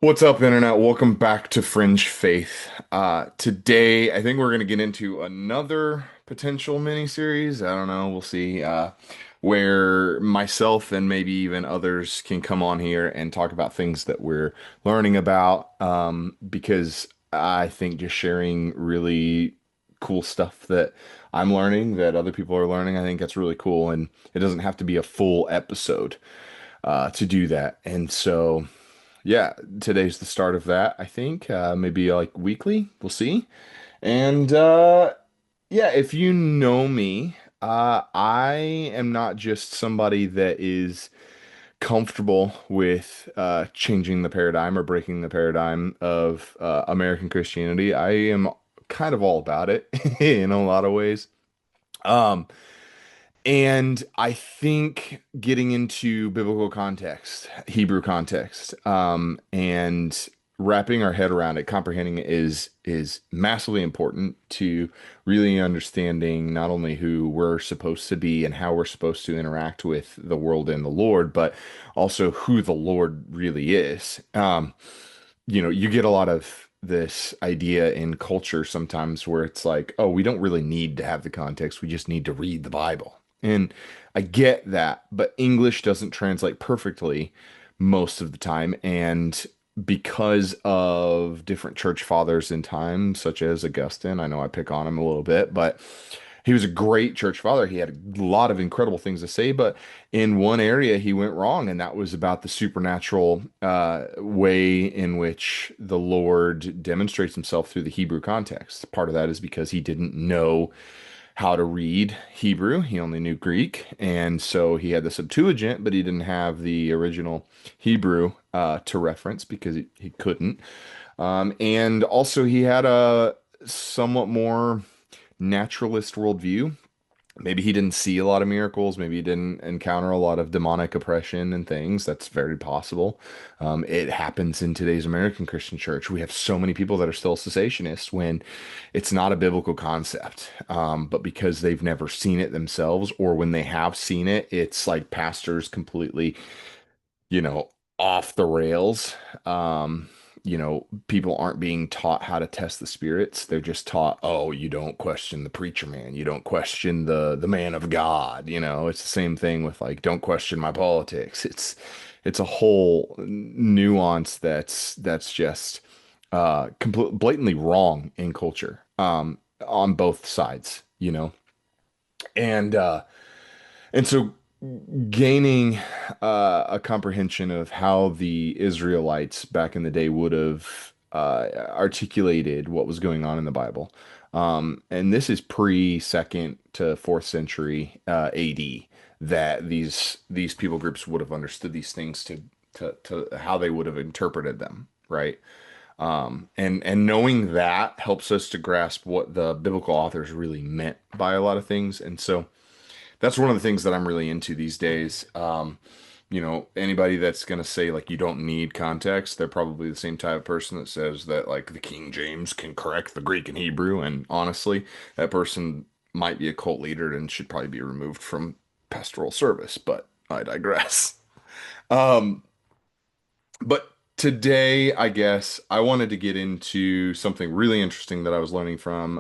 What's up, Internet? Welcome back to Fringe Faith. Today, I think we're going to get into another potential mini-series. I don't know, we'll see. Where myself and maybe even others can come on here and talk about things that we're learning about. Because I think just sharing really cool stuff that I'm learning, that other people are learning, I think that's really cool. And it doesn't have to be a full episode to do that. And so. Yeah, today's the start of that, I think. Maybe like weekly. We'll see. And yeah, if you know me, I am not just somebody that is comfortable with changing the paradigm or breaking the paradigm of American Christianity. I am kind of all about it in a lot of ways. Um, and I think getting into biblical context, Hebrew context, and wrapping our head around it, comprehending it is massively important to really understanding not only who we're supposed to be and how we're supposed to interact with the world and the Lord, but also who the Lord really is. You get a lot of this idea in culture sometimes where it's like, oh, we don't really need to have the context. We just need to read the Bible. And I get that, but English doesn't translate perfectly most of the time. And because of different church fathers in time, such as Augustine, I know I pick on him a little bit, but he was a great church father. He had a lot of incredible things to say, but in one area he went wrong, and that was about the supernatural way in which the Lord demonstrates himself through the Hebrew context. Part of that is because he didn't know how to read Hebrew. He only knew Greek. And so he had the Septuagint, but he didn't have the original Hebrew to reference because he couldn't. And also, he had a somewhat more naturalist worldview. Maybe he didn't see a lot of miracles. Maybe he didn't encounter a lot of demonic oppression and things. That's very possible. It happens in today's American Christian church. We have so many people that are still cessationists when it's not a biblical concept. But because they've never seen it themselves, or when they have seen it, it's like pastors completely you know, off the rails. People aren't being taught how to test the spirits. They're just taught, oh, you don't question the preacher man. You don't question the man of God. It's the same thing with like, don't question my politics. It's a whole nuance that's just blatantly wrong in culture on both sides. And so gaining a comprehension of how the Israelites back in the day would have articulated what was going on in the Bible. And this is pre second to fourth century AD that these people groups would have understood these things to how they would have interpreted them, right? And knowing that helps us to grasp what the biblical authors really meant by a lot of things. And so that's one of the things that I'm really into these days. Anybody that's going to say like you don't need context, they're probably the same type of person that says that like the King James can correct the Greek and Hebrew. And honestly, that person might be a cult leader and should probably be removed from pastoral service, but I digress. Um, but today, I guess I wanted to get into something really interesting that I was learning from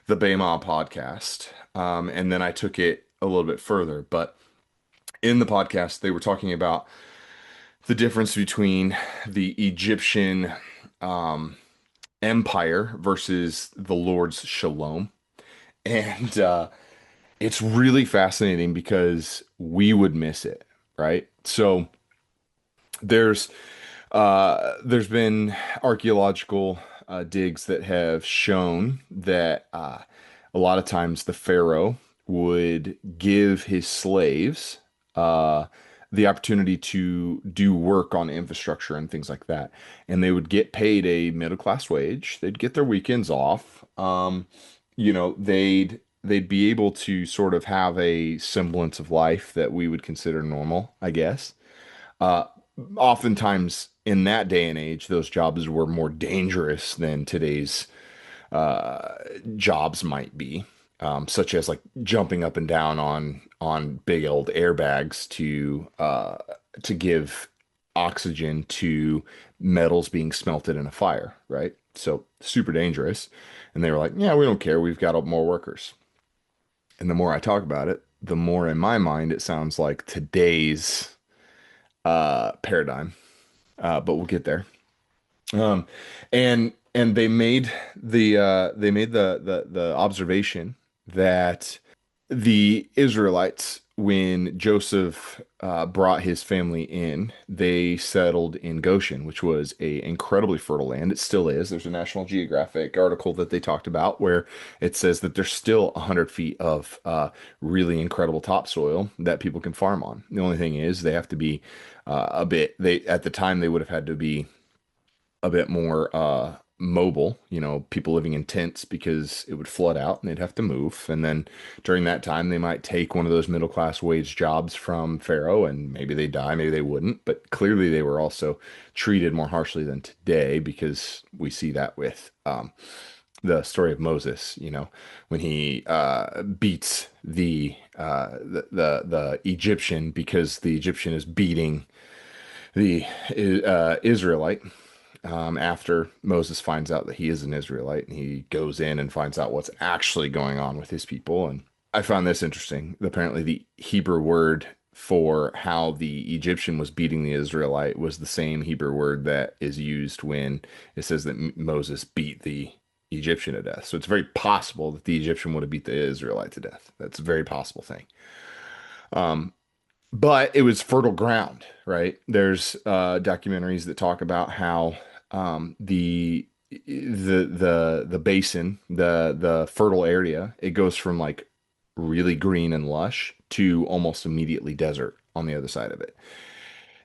the Bema podcast. And then I took it a little bit further. But in the podcast, they were talking about the difference between the Egyptian um, empire versus the Lord's shalom. And it's really fascinating because we would miss it, right? So there's there's been archaeological digs that have shown that a lot of times the pharaoh would give his slaves uh, the opportunity to do work on infrastructure and things like that, and they would get paid a middle class wage. They'd get their weekends off. They'd be able to sort of have a semblance of life that we would consider normal, I guess. Uh, Oftentimes in that day and age, those jobs were more dangerous than today's uh, jobs might be, such as like jumping up and down on big old airbags to give oxygen to metals being smelted in a fire, right? So super dangerous. And they were like, yeah, we don't care. We've got more workers. And the more I talk about it, the more in my mind it sounds like today's paradigm. But we'll get there. Um, and they made the observation that the Israelites, when Joseph brought his family in, they settled in Goshen, which was a incredibly fertile land. It still is. There's a National Geographic article that they talked about where it says that there's still 100 feet of really incredible topsoil that people can farm on. The only thing is they have to be a bit. They at the time they would have had to be a bit more mobile, people living in tents because it would flood out and they'd have to move. And then during that time, they might take one of those middle class wage jobs from Pharaoh and maybe they die, maybe they wouldn't. But clearly, they were also treated more harshly than today because we see that with the story of Moses, when he beats the Egyptian because the Egyptian is beating the Israelite after Moses finds out that he is an Israelite and he goes in and finds out what's actually going on with his people. And I found this interesting. Apparently, the Hebrew word for how the Egyptian was beating the Israelite was the same Hebrew word that is used when it says that Moses beat the Egyptian to death. So it's very possible that the Egyptian would have beat the Israelite to death. That's a very possible thing. Um, but it was fertile ground, right? There's documentaries that talk about how the basin, the fertile area, it goes from like really green and lush to almost immediately desert on the other side of it.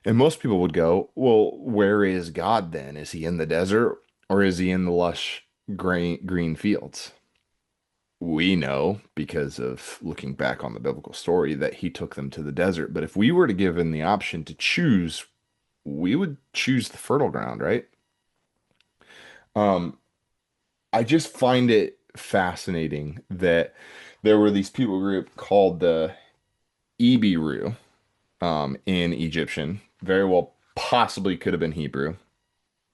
And most people would go, well, where is God then? Is he in the desert or is he in the lush green fields? We know because of looking back on the biblical story that he took them to the desert. But if we were to give him the option to choose, we would choose the fertile ground, right? Um, I just find it fascinating that there were these people group called the Ibiru, in Egyptian. Very well, possibly could have been Hebrew.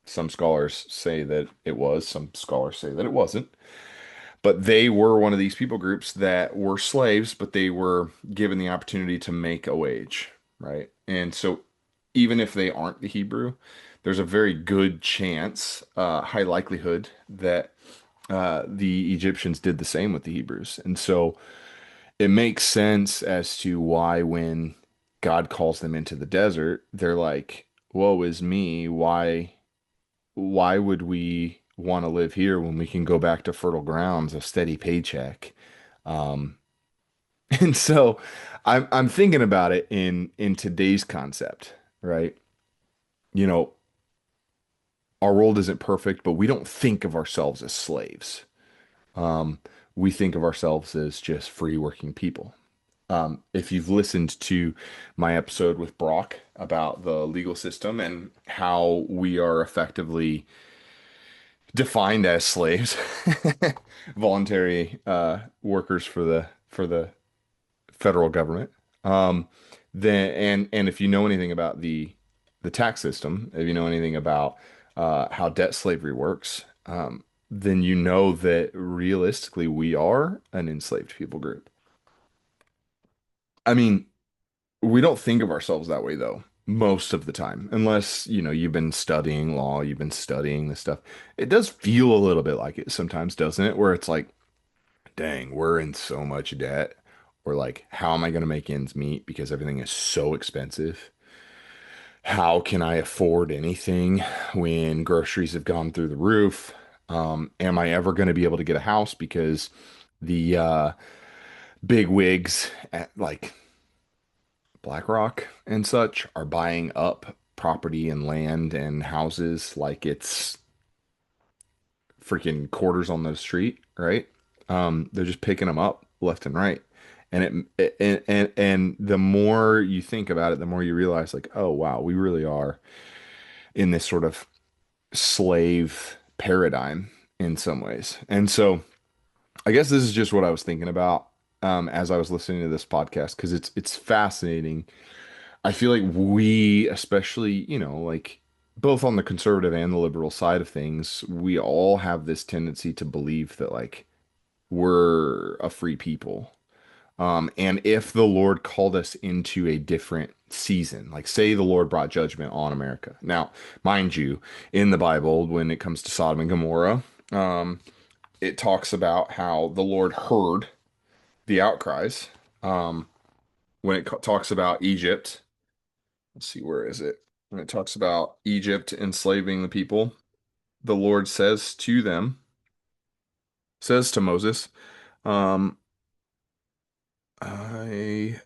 Some scholars say that it was, some scholars say that it wasn't. But they were one of these people groups that were slaves, but they were given the opportunity to make a wage, right? And so even if they aren't the Hebrew, there's a very good chance, high likelihood that the Egyptians did the same with the Hebrews. And so it makes sense as to why when God calls them into the desert, they're like, "Woe is me, why would we want to live here when we can go back to fertile grounds, a steady paycheck?" Um, and so I'm thinking about it in today's concept, right? You know, our world isn't perfect, but we don't think of ourselves as slaves. Um, we think of ourselves as just free working people. If you've listened to my episode with Brock about the legal system and how we are effectively defined as slaves, voluntary workers for the federal government. Then and if you know anything about the tax system, if you know anything about how debt slavery works, then you know that realistically we are an enslaved people group. I mean, we don't think of ourselves that way though, most of the time, unless, you've been studying law, you've been studying this stuff. It does feel a little bit like it sometimes, doesn't it? Where it's like, dang, we're in so much debt. Or like, how am I going to make ends meet because everything is so expensive? How can I afford anything when groceries have gone through the roof? Am I ever going to be able to get a house because the big wigs at like BlackRock and such are buying up property and land and houses like it's freaking quarters on the street, right? They're just picking them up left and right. And the more you think about it, the more you realize like, oh wow, we really are in this sort of slave paradigm in some ways. And so I guess this is just what I was thinking about as I was listening to this podcast because it's fascinating I feel like we, especially, like both on the conservative and the liberal side of things, we all have this tendency to believe that like we're a free people. And if the Lord called us into a different season, like say the Lord brought judgment on America. Now, mind you, in the Bible, when it comes to Sodom and Gomorrah, um, it talks about how the Lord heard the outcries. Um, when it talks about Egypt, let's see, where is it? When it talks about Egypt enslaving the people, the Lord says to them, says to Moses, um, I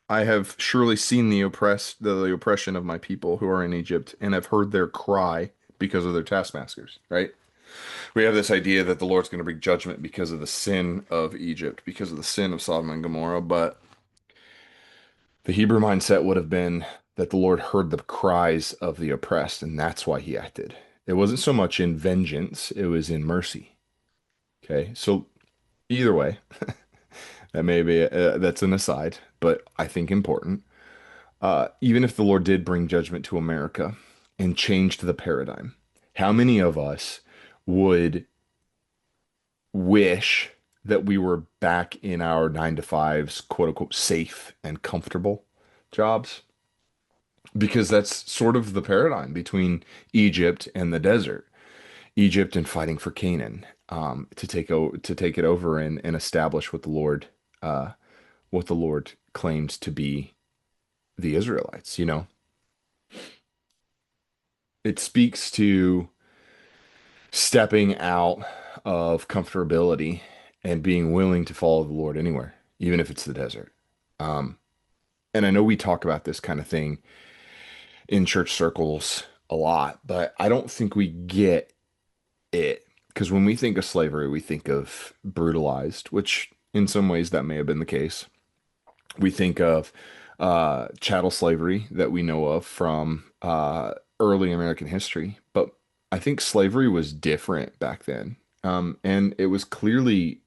I have surely seen the oppression of my people who are in Egypt, and have heard their cry because of their taskmasters, right? We have this idea that the Lord's going to bring judgment because of the sin of Egypt, because of the sin of Sodom and Gomorrah, but the Hebrew mindset would have been that the Lord heard the cries of the oppressed, and that's why he acted. It wasn't so much in vengeance, it was in mercy. Okay, so either way, that may be that's an aside, but I think important. Even if the Lord did bring judgment to America and changed the paradigm, how many of us would wish that we were back in our 9 to 5s, quote unquote, safe and comfortable jobs? Because that's sort of the paradigm between Egypt and the desert. Egypt and fighting for Canaan, to take it over and establish what the Lord claimed to be the Israelites. It speaks to stepping out of comfortability and being willing to follow the Lord anywhere, even if it's the desert. Um, and I know we talk about this kind of thing in church circles a lot, but I don't think we get it because when we think of slavery, we think of brutalized, which in some ways that may have been the case. We think of chattel slavery that we know of from early American history, but I think slavery was different back then. And it was clearly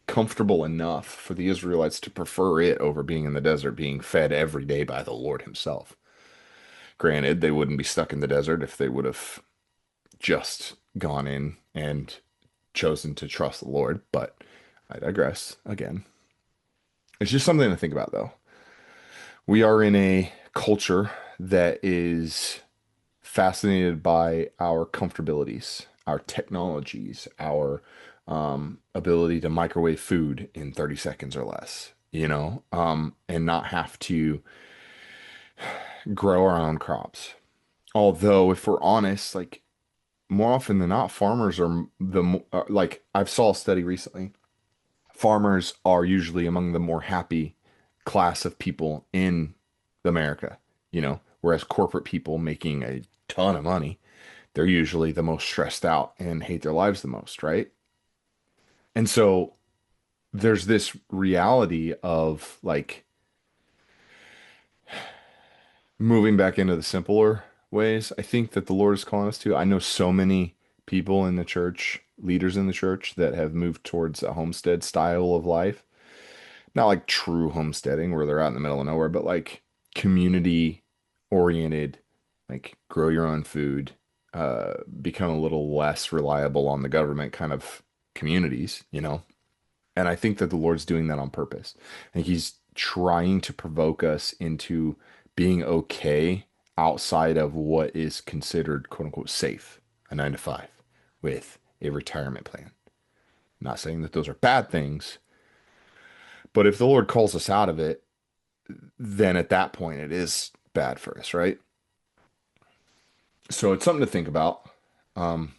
comfortable enough for the Israelites to prefer it over being in the desert, being fed every day by the Lord Himself. Granted, they wouldn't be stuck in the desert if they would have just gone in and chosen to trust the Lord, but I digress again. It's just something to think about, though. We are in a culture that is fascinated by our comfortabilities, our technologies, our ability to microwave food in 30 seconds or less, and not have to grow our own crops. Although, if we're honest, like more often than not, farmers are like I've saw a study recently. Farmers are usually among the more happy class of people in America, whereas corporate people making a ton of money, they're usually the most stressed out and hate their lives the most, right? And so there's this reality of like moving back into the simpler ways. I think that the Lord is calling us to. I know so many people in the church, leaders in the church that have moved towards a homestead style of life. Not like true homesteading where they're out in the middle of nowhere, but like community oriented, like grow your own food, become a little less reliable on the government kind of communities. And I think that the Lord's doing that on purpose. And He's trying to provoke us into being okay outside of what is considered quote unquote safe, a 9 to 5 with a retirement plan. Not saying that those are bad things, but if the Lord calls us out of it, then at that point it is bad for us, right? So it's something to think about. Um,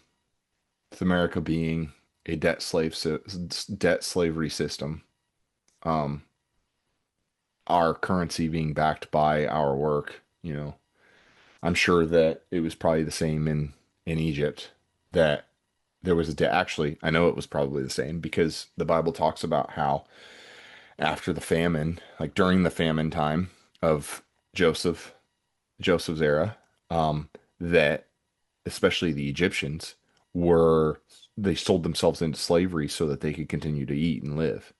with America being a debt slavery system, um, our currency being backed by our work, I'm sure that it was probably the same in Egypt that there was a debt. Actually, I know it was probably the same because the Bible talks about how after the famine, like during the famine time of Joseph, Joseph's era, that especially the Egyptians they sold themselves into slavery so that they could continue to eat and live.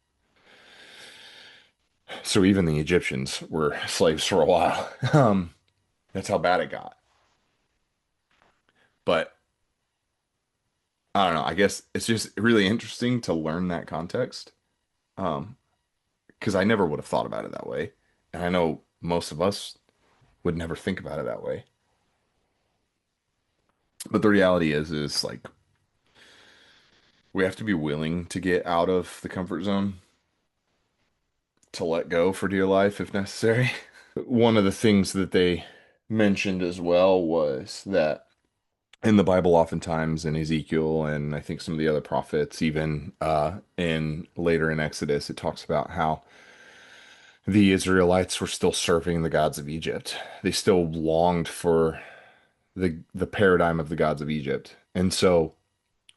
So even the Egyptians were slaves for a while. That's how bad it got. But I don't know. I guess it's just really interesting to learn that context. Um, because I never would have thought about it that way. And I know most of us would never think about it that way. But the reality is like we have to be willing to get out of the comfort zone, to let go for dear life if necessary. One of the things that they mentioned as well was that in the Bible, oftentimes in Ezekiel and I think some of the other prophets, even in later in Exodus, it talks about how the Israelites were still serving the gods of Egypt. They still longed for the paradigm of the gods of Egypt. And so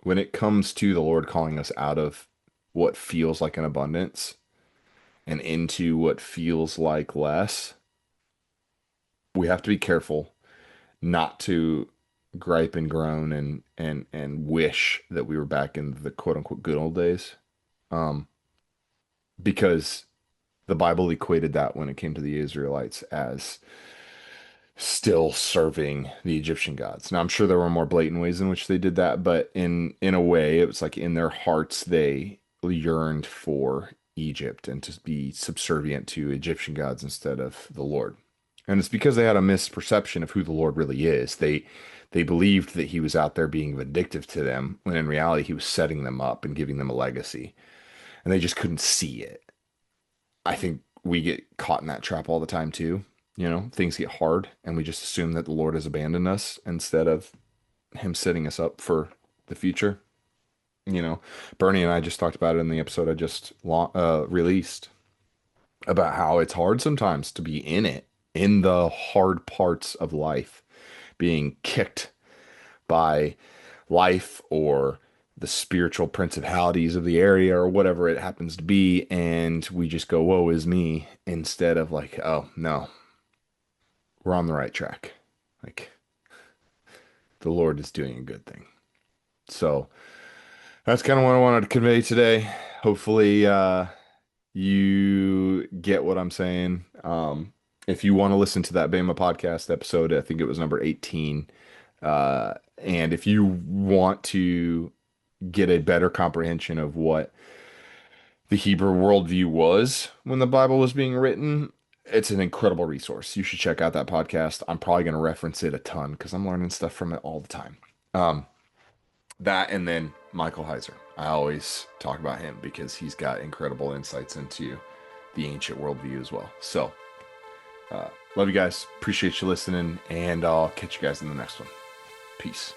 when it comes to the Lord calling us out of what feels like an abundance and into what feels like less, we have to be careful not to gripe and groan and wish that we were back in the quote unquote good old days. Um, because the Bible equated that when it came to the Israelites as still serving the Egyptian gods. Now, I'm sure there were more blatant ways in which they did that, but in a way, it was like in their hearts they yearned for Egypt and to be subservient to Egyptian gods instead of the Lord. And it's because they had a misperception of who the Lord really is. They believed that he was out there being vindictive to them, when in reality he was setting them up and giving them a legacy. And they just couldn't see it. I think we get caught in that trap all the time too. You know, things get hard and we just assume that the Lord has abandoned us instead of him setting us up for the future. You know, Bernie and I just talked about it in the episode I just released about how it's hard sometimes to be in it, in the hard parts of life, being kicked by life or the spiritual principalities of the area or whatever it happens to be. And we just go, woe is me, instead of like, oh, no, we're on the right track. Like the Lord is doing a good thing. So that's kind of what I wanted to convey today. Hopefully, you get what I'm saying. If you want to listen to that Bema podcast episode, I think it was number 18. And if you want to get a better comprehension of what the Hebrew worldview was when the Bible was being written, it's an incredible resource. You should check out that podcast. I'm probably going to reference it a ton because I'm learning stuff from it all the time. Um, that and then Michael Heiser. I always talk about him because he's got incredible insights into the ancient worldview as well. So, love you guys. Appreciate you listening, and I'll catch you guys in the next one. Peace.